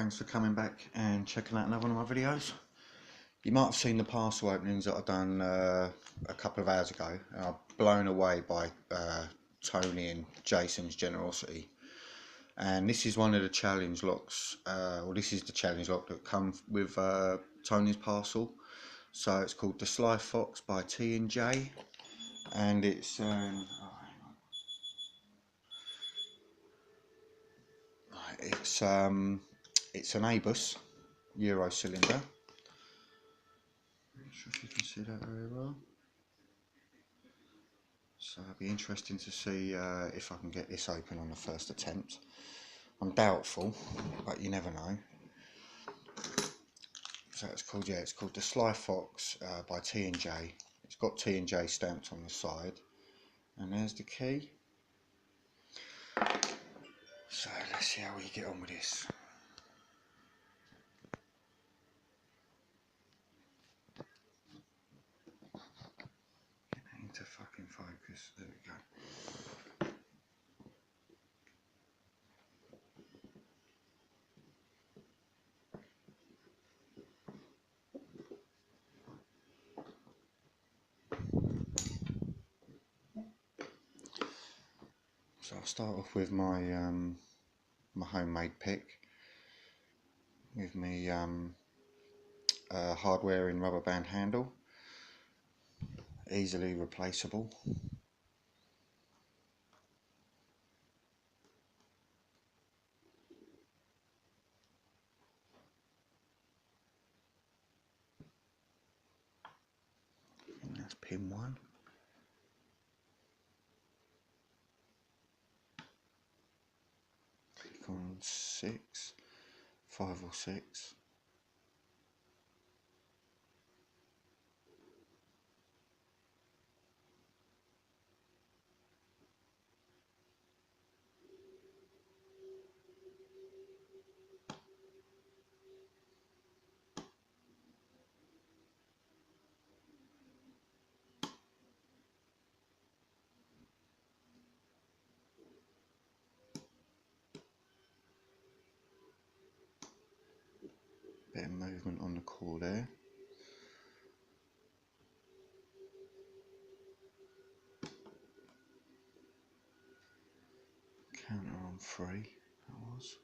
thanks for coming back and checking out another one of my videos. You might have seen the parcel openings that I've done a couple of hours ago, and I'm blown away by Tony and Jason's generosity. And this is one of the challenge locks, this is the challenge lock that comes with Tony's parcel. So it's called the Sly Fox by T&J, and it's it's an ABUS Euro cylinder. Not sure if you can see that very well. So it'll be interesting to see if I can get this open on the first attempt. I'm doubtful, but you never know. So it's called the Sly Fox by T&J. It's got T&J stamped on the side, and there's the key. So let's see how we get on with this. Get that into fucking focus. There we go. So I'll start off with my my homemade pick with me hardware in rubber band handle, easily replaceable. And that's pin 1. Click on 6, 5 or 6. Bit of movement on the core there. Counter on 3, that was.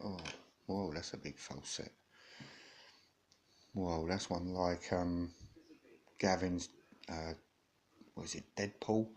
Oh, whoa, that's a big false set. Whoa, that's one like Gavin's, what is it, Deadpool?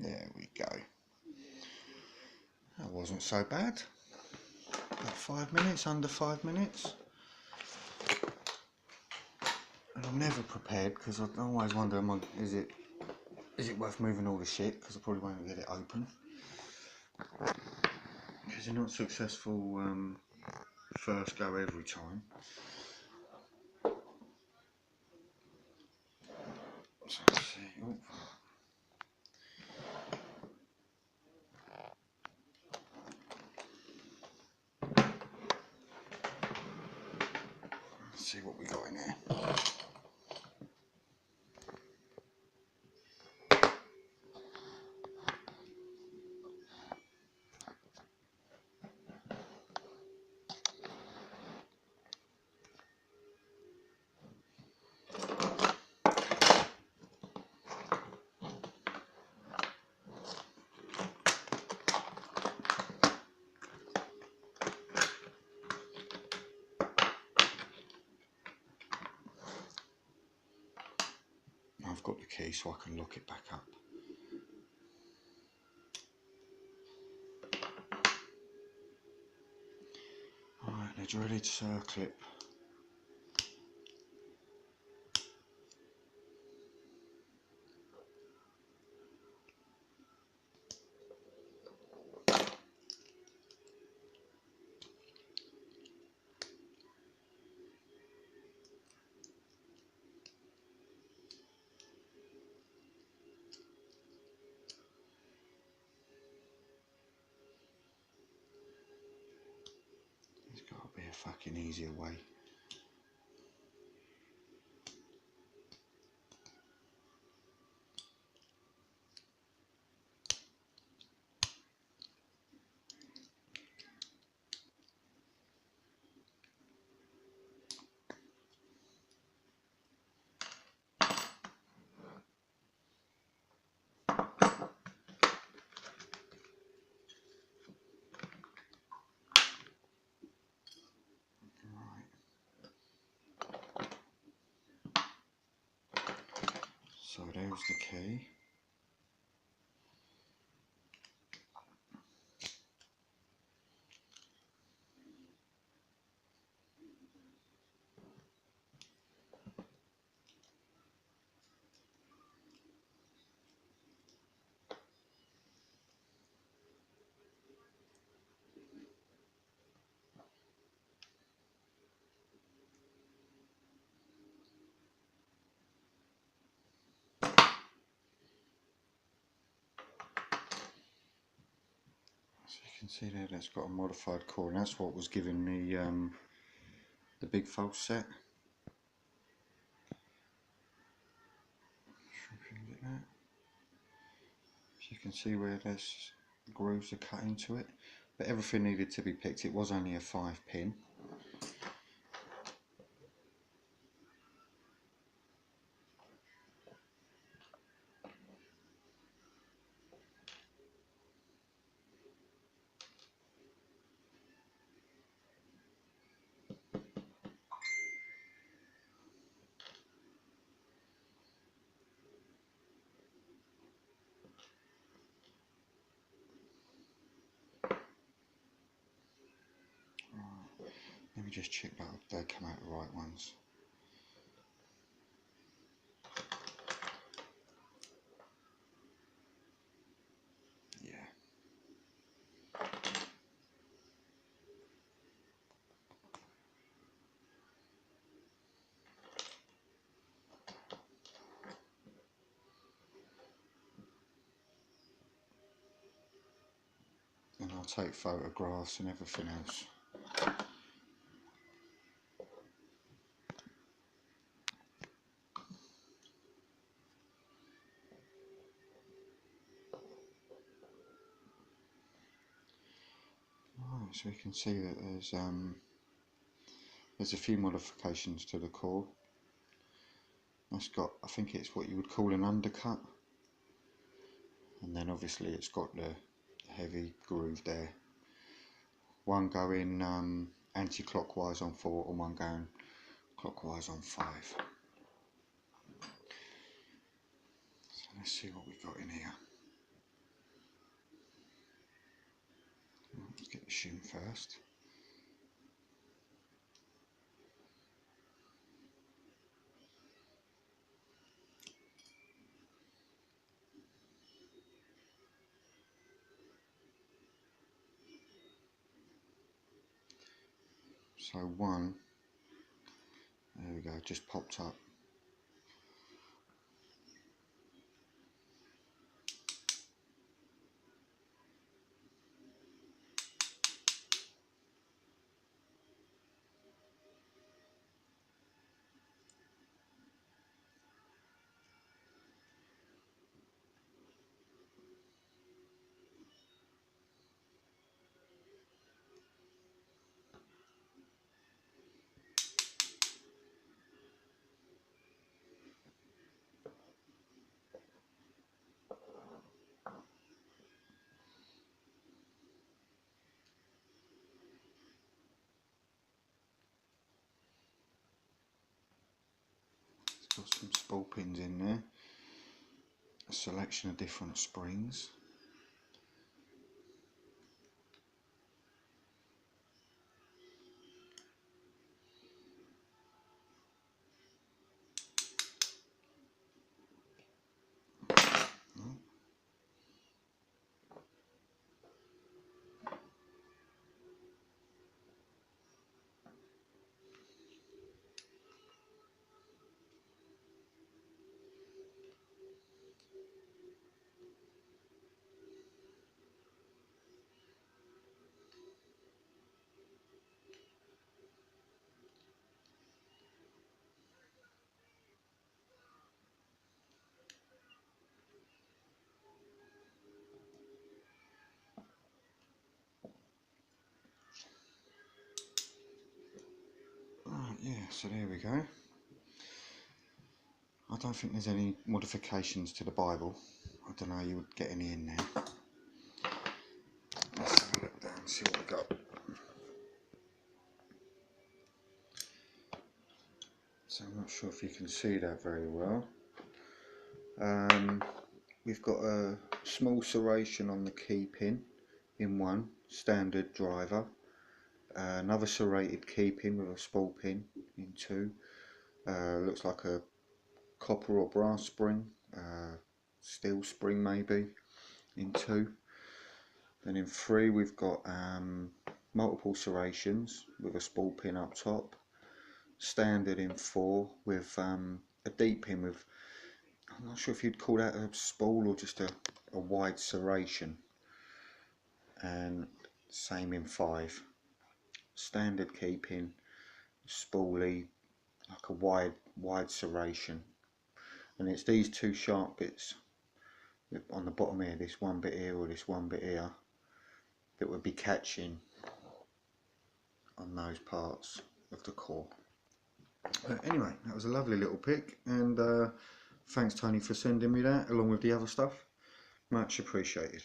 There we go. That wasn't so bad. About 5 minutes, under 5 minutes. And I'm never prepared because I always wonder, is it worth moving all the shit? Because I probably won't get it open. Because you're not successful first go every time. So let's see. Oh. Let's see what we got in here. I've got the key so I can lock it back up. Alright, it's ready to clip. There's got to be a fucking easier way. So there's the key. So you can see there that's got a modified core, and that's what was giving the big false set. So you can see where there's grooves are cut into it, but everything needed to be picked. It was only a 5-pin. Let me just check that they come out the right ones. Yeah. And I'll take photographs and everything else. Right, so you can see that there's a few modifications to the core. That's got, I think it's what you would call an undercut, and then obviously it's got the heavy groove there. One going anti-clockwise on 4 and one going clockwise on 5. So let's see what we've got in here. bushing first. So one, there we go, just popped up. Got some spool pins in there, a selection of different springs. Yeah, so there we go. I don't think there's any modifications to the Bible. I don't know how you would get any in there. Let's have a look down and see what we got. So I'm not sure if you can see that very well. We've got a small serration on the key pin in one, standard driver. Another serrated key pin with a spool pin in two. Looks like a copper or brass spring, steel spring maybe, in two. Then in three we've got multiple serrations with a spool pin up top. Standard in four with a deep pin with, I'm not sure if you'd call that a spool or just a wide serration. And same in five. Standard key pin, spoolie, like a wide serration. And it's these two sharp bits on the bottom here, this one bit here or this one bit here, that would be catching on those parts of the core. But anyway, that was a lovely little pick, and thanks Tony for sending me that along with the other stuff. Much appreciated.